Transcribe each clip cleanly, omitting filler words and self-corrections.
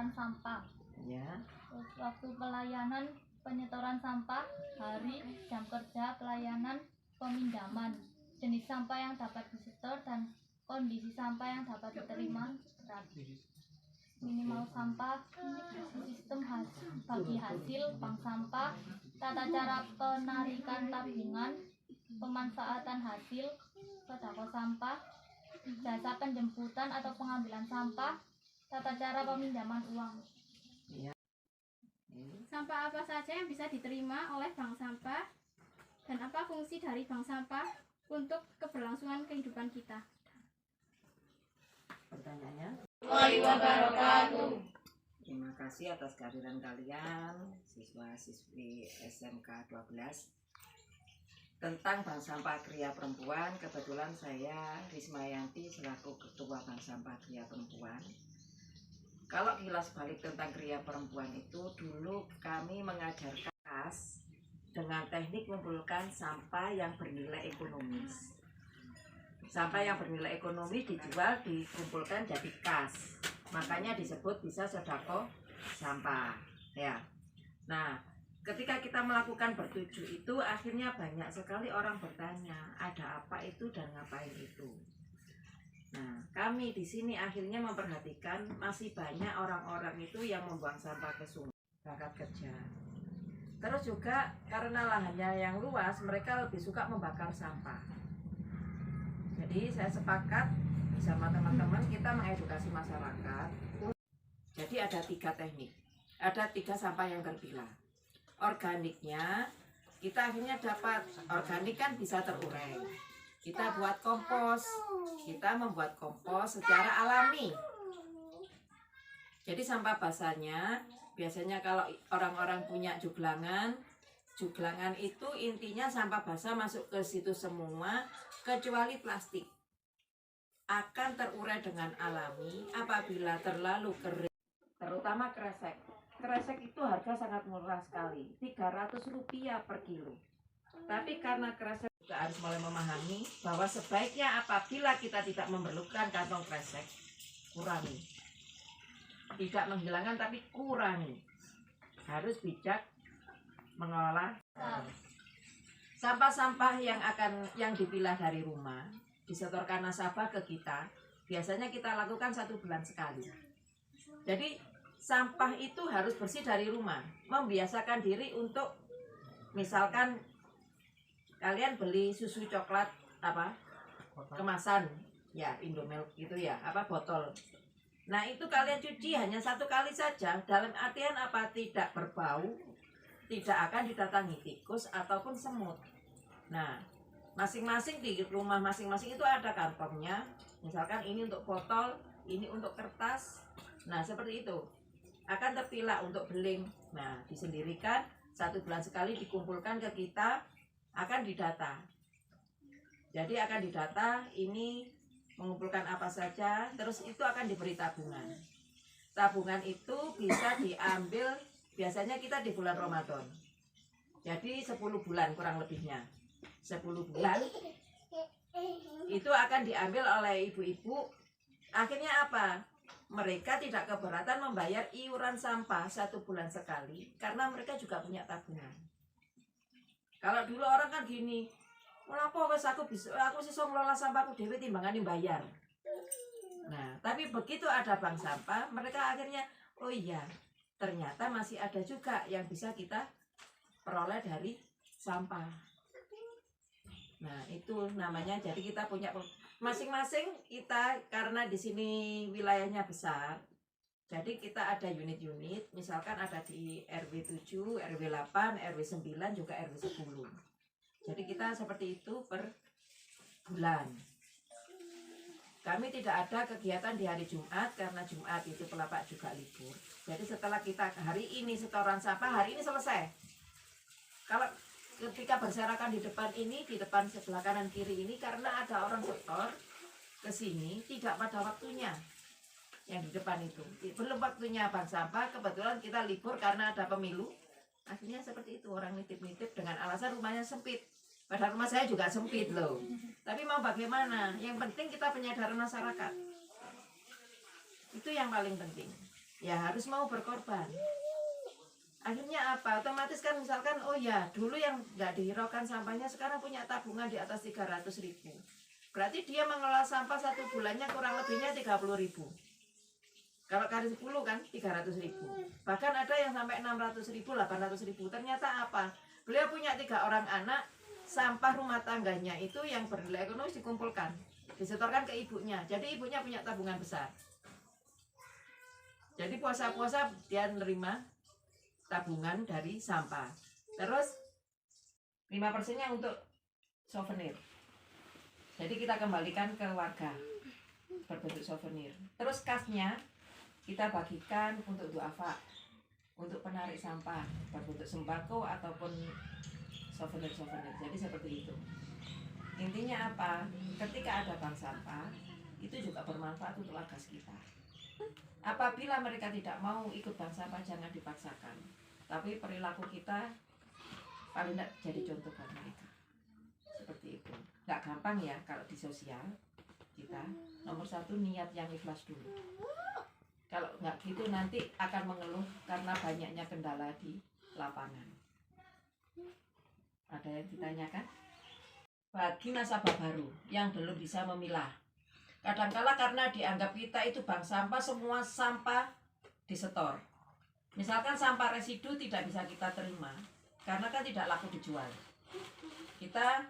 penyetoran sampah. Ya. Waktu pelayanan penyetoran sampah, hari, jam kerja, pelayanan, peminjaman, jenis sampah yang dapat disetor dan kondisi sampah yang dapat diterima, minimal sampah, sistem bagi hasil bank sampah, tata cara penarikan tabungan, pemanfaatan hasil, sedekah sampah, jasa penjemputan atau pengambilan sampah, tata cara peminjaman uang. Sampah apa saja yang bisa diterima oleh bank sampah dan apa fungsi dari bank sampah untuk keberlangsungan kehidupan kita? Pertanyaannya? Wabarakatuh. Terima kasih atas kehadiran kalian, siswa-siswi SMK 12. Tentang Bank Sampah Kriya Perempuan, kebetulan saya Rismayanti selaku Ketua Bank Sampah Kriya Perempuan. Kalau kilas balik tentang Kriya Perempuan itu, dulu kami mengajarkan kas dengan teknik mengumpulkan sampah yang bernilai ekonomis. Sampah yang bernilai ekonomi dijual, dikumpulkan jadi kas. Makanya disebut bisa sedekah sampah. Ya. Nah, ketika kita melakukan bertujuh itu, akhirnya banyak sekali orang bertanya, ada apa itu dan ngapain itu. Nah, kami di sini akhirnya memperhatikan masih banyak orang-orang itu yang membuang sampah ke sungai, berangkat kerja. Terus juga karena lahannya yang luas, mereka lebih suka membakar sampah. Jadi saya sepakat bersama teman-teman kita mengedukasi masyarakat. Jadi ada 3 teknik, ada 3 sampah yang terpilah. Organiknya kita akhirnya dapat, organik kan bisa terurai. Kita buat kompos, kita membuat kompos secara alami. Jadi sampah basahnya, biasanya kalau orang-orang punya juglangan itu intinya sampah basah masuk ke situ semua, kecuali plastik. Akan terurai dengan alami apabila terlalu kering, terutama kresek. Kresek itu harga sangat murah sekali, Rp300 per kilo. Tapi karena kresek juga harus mulai memahami bahwa sebaiknya apabila kita tidak memerlukan kantong kresek, kurangi. Tidak menghilangkan tapi kurangi. Harus bijak mengelola sampah-sampah yang dipilah dari rumah, disetorkan nasabah ke kita. Biasanya kita lakukan 1 bulan sekali. Jadi sampah itu harus bersih dari rumah. Membiasakan diri untuk, misalkan kalian beli susu coklat kemasan ya, Indomilk gitu ya, botol. Nah itu kalian cuci hanya 1 kali saja, dalam artian apa? Tidak berbau, tidak akan didatangi tikus ataupun semut. Nah masing-masing di rumah masing-masing itu ada kantongnya, misalkan ini untuk botol, ini untuk kertas. Nah seperti itu akan terpilah untuk beling. Nah disendirikan 1 bulan sekali, dikumpulkan ke kita, akan didata. Jadi akan didata ini mengumpulkan apa saja, terus itu akan diberi tabungan. Tabungan itu bisa diambil, biasanya kita di bulan Ramadan. Jadi 10 bulan kurang lebihnya. 10 bulan itu akan diambil oleh ibu-ibu. Akhirnya apa? Mereka tidak keberatan membayar iuran sampah 1 bulan sekali karena mereka juga punya tabungan. Kalau dulu orang kan gini, kenapa wes aku bisa ngelola sampahku dhewe timbangane bayar. Nah, tapi begitu ada bank sampah, mereka akhirnya, oh iya, ternyata masih ada juga yang bisa kita peroleh dari sampah. Nah, itu namanya, jadi kita punya masing-masing kita, karena di sini wilayahnya besar. Jadi kita ada unit-unit, misalkan ada di RW 7, RW 8, RW 9, juga RW 10. Jadi kita seperti itu per bulan. Kami tidak ada kegiatan di hari Jumat, karena Jumat itu Pelapak juga libur. Jadi setelah kita hari ini setoran sampah, hari ini selesai. Kalau ketika berserakan di depan ini, di depan sebelah kanan kiri ini, karena ada orang setor ke sini, tidak pada waktunya. Yang di depan itu belum waktunya bank sampah, kebetulan kita libur karena ada pemilu, akhirnya seperti itu, orang nitip-nitip dengan alasan rumahnya sempit. Padahal rumah saya juga sempit loh, tapi mau bagaimana, yang penting kita penyadaran masyarakat, itu yang paling penting. ya harus mau berkorban. Akhirnya apa? Otomatis kan misalkan, oh ya dulu yang nggak dihiraukan sampahnya sekarang punya tabungan di atas 300.000. Berarti dia mengelola sampah satu bulannya kurang lebihnya 30.000. Kalau kali 10 kan 300.000. Bahkan ada yang sampai 600.000, 800.000. Ternyata apa? Beliau punya 3 orang anak, sampah rumah tangganya itu yang bernilai ekonomis dikumpulkan, disetorkan ke ibunya. Jadi ibunya punya tabungan besar. Jadi puasa-puasa dia nerima tabungan dari sampah. Terus 5%-nya untuk souvenir. Jadi kita kembalikan ke warga berbentuk souvenir. Terus kasnya kita bagikan untuk duafa, untuk penarik sampah berbentuk sembako ataupun souvenir-souvenir. Jadi seperti itu. Intinya apa? Ketika ada bank sampah, itu juga bermanfaat untuk warga sekitar. Apabila mereka tidak mau ikut bank sampah, jangan dipaksakan. Tapi perilaku kita paling tidak jadi contoh buat mereka. Seperti itu. Nggak gampang ya kalau di sosial kita. Nomor 1 niat yang ikhlas dulu. Kalau nggak gitu nanti akan mengeluh karena banyaknya kendala di lapangan. Ada yang ditanyakan? Bagi nasabah baru yang belum bisa memilah, kadangkala karena dianggap kita itu bank sampah, semua sampah disetor. Misalkan sampah residu tidak bisa kita terima karena kan tidak laku dijual. Kita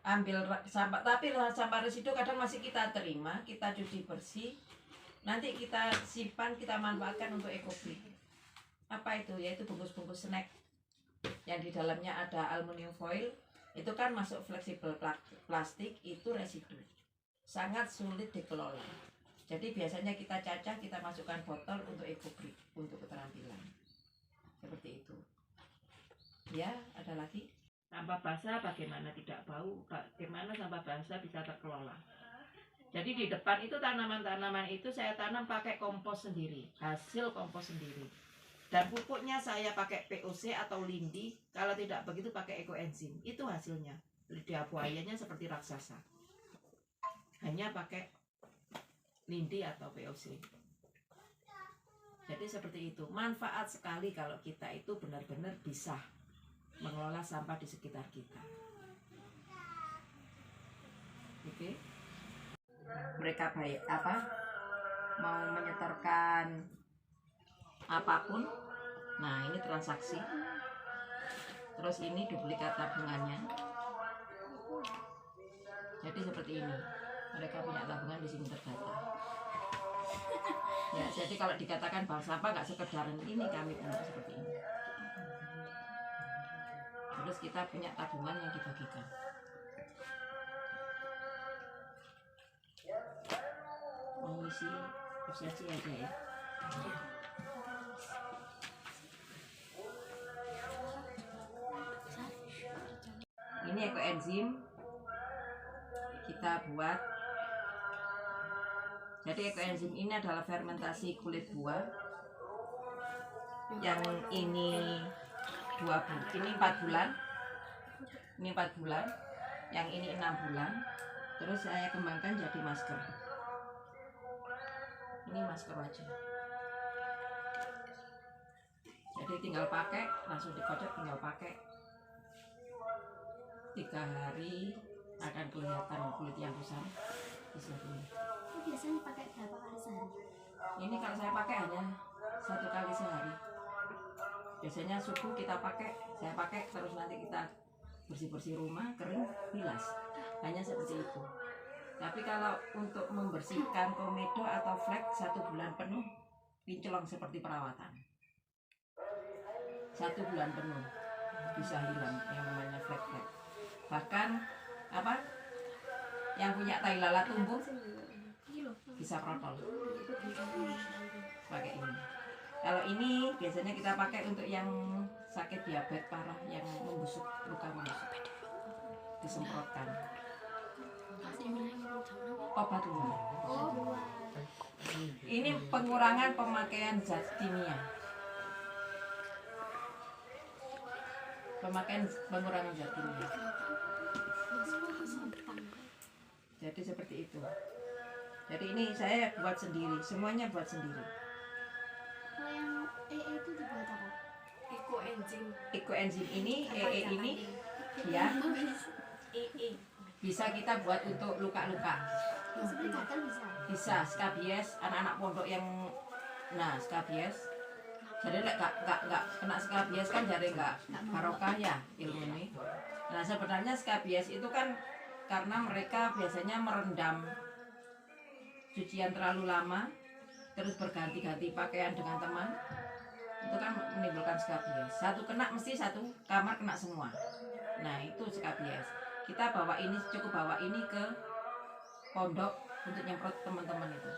ambil sampah, tapi sampah residu kadang masih kita terima, kita cuci bersih, nanti kita simpan, kita manfaatkan untuk ekobrik. Apa itu? Yaitu bungkus-bungkus snack yang di dalamnya ada aluminium foil. Itu kan masuk fleksibel plastik, itu residu. Sangat sulit dikelola. Jadi biasanya kita cacah, kita masukkan botol untuk ekobrik, untuk keterampilan. Seperti itu. Ya, ada lagi? Sampah basah bagaimana tidak bau, bagaimana sampah basah bisa terkelola. Jadi di depan itu tanaman-tanaman itu saya tanam pakai kompos sendiri, hasil kompos sendiri. Dan pupuknya saya pakai POC atau lindi, kalau tidak begitu pakai ekoenzim. Itu hasilnya. Lidah buayanya seperti raksasa. Hanya pakai lindi atau POC. Jadi seperti itu. Manfaat sekali kalau kita itu benar-benar bisa mengelola sampah di sekitar kita. Oke. Mereka baik apa? Mau menyetorkan apapun. Nah, ini transaksi. Terus ini duplikat tabungannya. Jadi seperti ini. Mereka punya tabungan di sini terdata. Ya, jadi kalau dikatakan bank sampah nggak sekedar ini, kami punya seperti ini. Terus kita punya tabungan yang dibagikan. Mengisi prosesi aja ya. Ini ekoenzim kita buat. Jadi ekoenzim ini adalah fermentasi kulit buah. Yang ini 2 bulan, ini 4 bulan. Ini 4 bulan. Yang ini 6 bulan. Terus saya kembangkan jadi masker. Ini masker wajah. Jadi tinggal pakai, langsung dikocok, tinggal pakai. 3 hari akan kelihatan kulit yang kusam. Biasanya pakai berapa kali sehari? Ini kalau saya pakai hanya 1 kali sehari. Biasanya subuh kita pakai, saya pakai, terus nanti kita bersih-bersih rumah, kering, bilas. Hanya seperti itu. Tapi kalau untuk membersihkan komedo atau flek 1 bulan penuh, pincelong seperti perawatan. 1 bulan penuh bisa hilang yang namanya flek-flek. Bahkan apa? Yang punya tai lalat tumbuh bisa protol. Pakai ini. Kalau ini biasanya kita pakai untuk yang sakit diabetes parah, yang membusuk, luka membusuk. Disemprotkan. Obat luar. Ini pengurangan pemakaian zat kimia. Pengurangan zat kimia. Jadi seperti itu. Jadi ini saya buat sendiri, semuanya buat sendiri. Kalau yang EE itu dibuat apa? Ekoenzim ini, EE ini ya bisa kita buat untuk luka-luka. Seperti gatal bisa. Bisa skabies, anak-anak pondok yang skabies. Jadi lek gak kena skabies kan jadi gak barokah ya ilmu ini. Nah sebenarnya skabies itu kan karena mereka biasanya merendam cucian terlalu lama, terus berganti-ganti pakaian dengan teman, itu kan menimbulkan skabies. Satu kena mesti satu kamar kena semua. Nah itu skabies. Kita cukup bawa ini ke pondok untuk nyemprot teman-teman itu.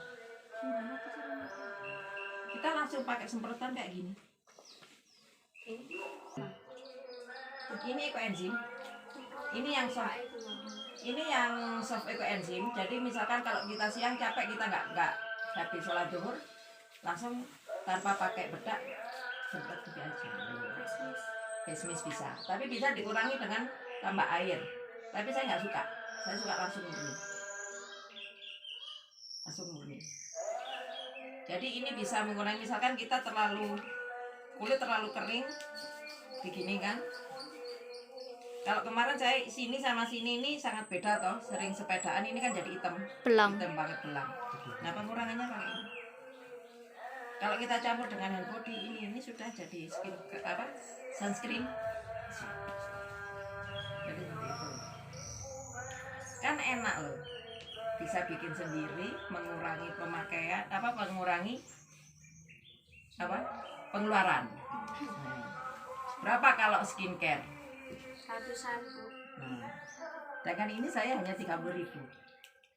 Gimana tuh caranya? Kita langsung pakai semprotan kayak gini. Ini ekoenzim. Ini yang soft. Ini yang soft ekoenzim. Jadi misalkan kalau kita siang capek, kita nggak habis sholat zuhur, langsung tanpa pakai bedak semprot gitu aja. Bismis bisa. Tapi bisa dikurangi dengan tambah air. Tapi saya nggak suka. Saya suka langsung murni. Langsung murni. Jadi ini bisa mengurangi, misalkan kita kulit terlalu kering begini kan. Kalau kemarin saya sini sama sini ini sangat beda toh, sering sepedaan ini kan jadi hitam banget belang. Nah pengurangannya kayak ini. Kalau kita campur dengan hand body ini sudah jadi sunscreen. Jadi seperti itu. Kan enak loh. Bisa bikin sendiri, mengurangi pemakaian, mengurangi pengeluaran. Berapa kalau skincare? 100.000. Nah, sedangkan ini saya hanya 30.000.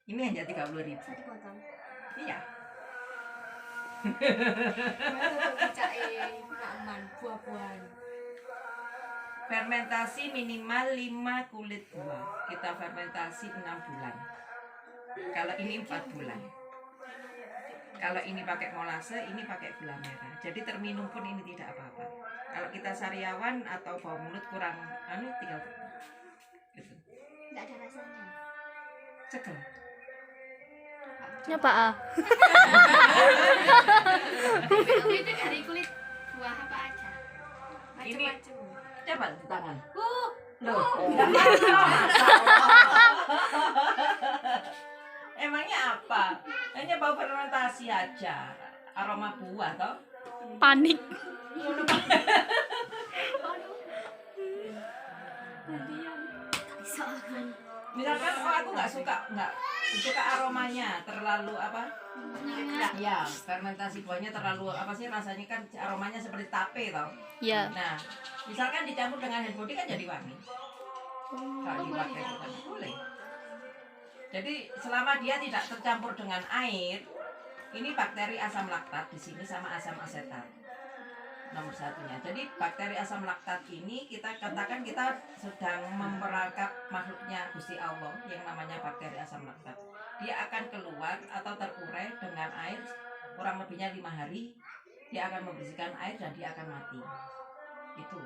Ini hanya 30.000. Satu botol. Iya. Buah-buahan. Fermentasi minimal 5 kulit buah. Kita fermentasi 6 bulan. Kalau ini 4 bulan. Kalau ini pakai molase, ini pakai gula merah. Jadi terminum pun ini tidak apa-apa. Kalau kita sariawan atau bau mulut kurang tinggal gitu. Enggak ada rasanya. Seger. Nyoba ah. Itu dari kulit buah apa aja? Macam-macam. Coba di tangan. Loh. Emangnya apa? Hanya bau fermentasi aja. Aroma buah toh. Panik. Misalkan aku nggak suka aromanya terlalu ya fermentasi buahnya terlalu rasanya kan aromanya seperti tape toh. Ya. Nah misalkan dicampur dengan hand body kan jadi wangi. Kalau dipakai bukan boleh. Jadi selama dia tidak tercampur dengan air, ini bakteri asam laktat di sini sama asam asetat nomor satunya. Jadi bakteri asam laktat ini kita katakan kita sedang memperangkap makhluknya Gusti Allah yang namanya bakteri asam laktat. Dia akan keluar atau terurai dengan air kurang lebihnya 5 hari. Dia akan membersihkan air dan dia akan mati. Itu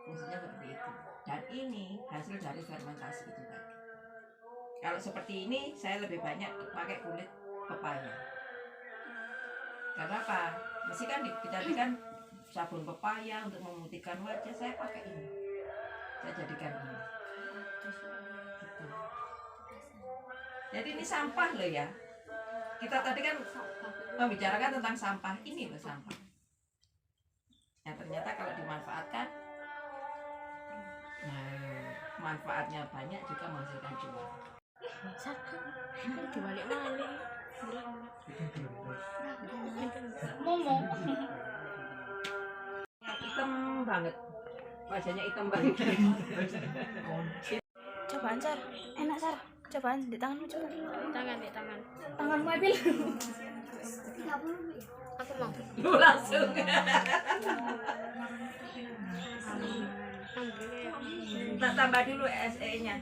fungsinya seperti itu. Dan ini hasil dari fermentasi itu tadi. Kalau seperti ini saya lebih banyak pakai kulit pepaya. Karena apa? Mesti kan dijadikan sabun pepaya untuk memutihkan wajah, saya pakai ini. Saya jadikan ini. Gitu. Jadi ini sampah loh ya. Kita tadi kan membicarakan tentang sampah, ini loh sampah. Nah ternyata kalau dimanfaatkan, manfaatnya banyak juga menghasilkan cuan. Momo. Hitam banget, wajahnya hitam banget. Cobaan Sar, enak Sar. Cobaan di tanganmu coba. Tangan. Tangan mobil. Aku mau. Lu langsung. Tak tambah dulu SE-nya.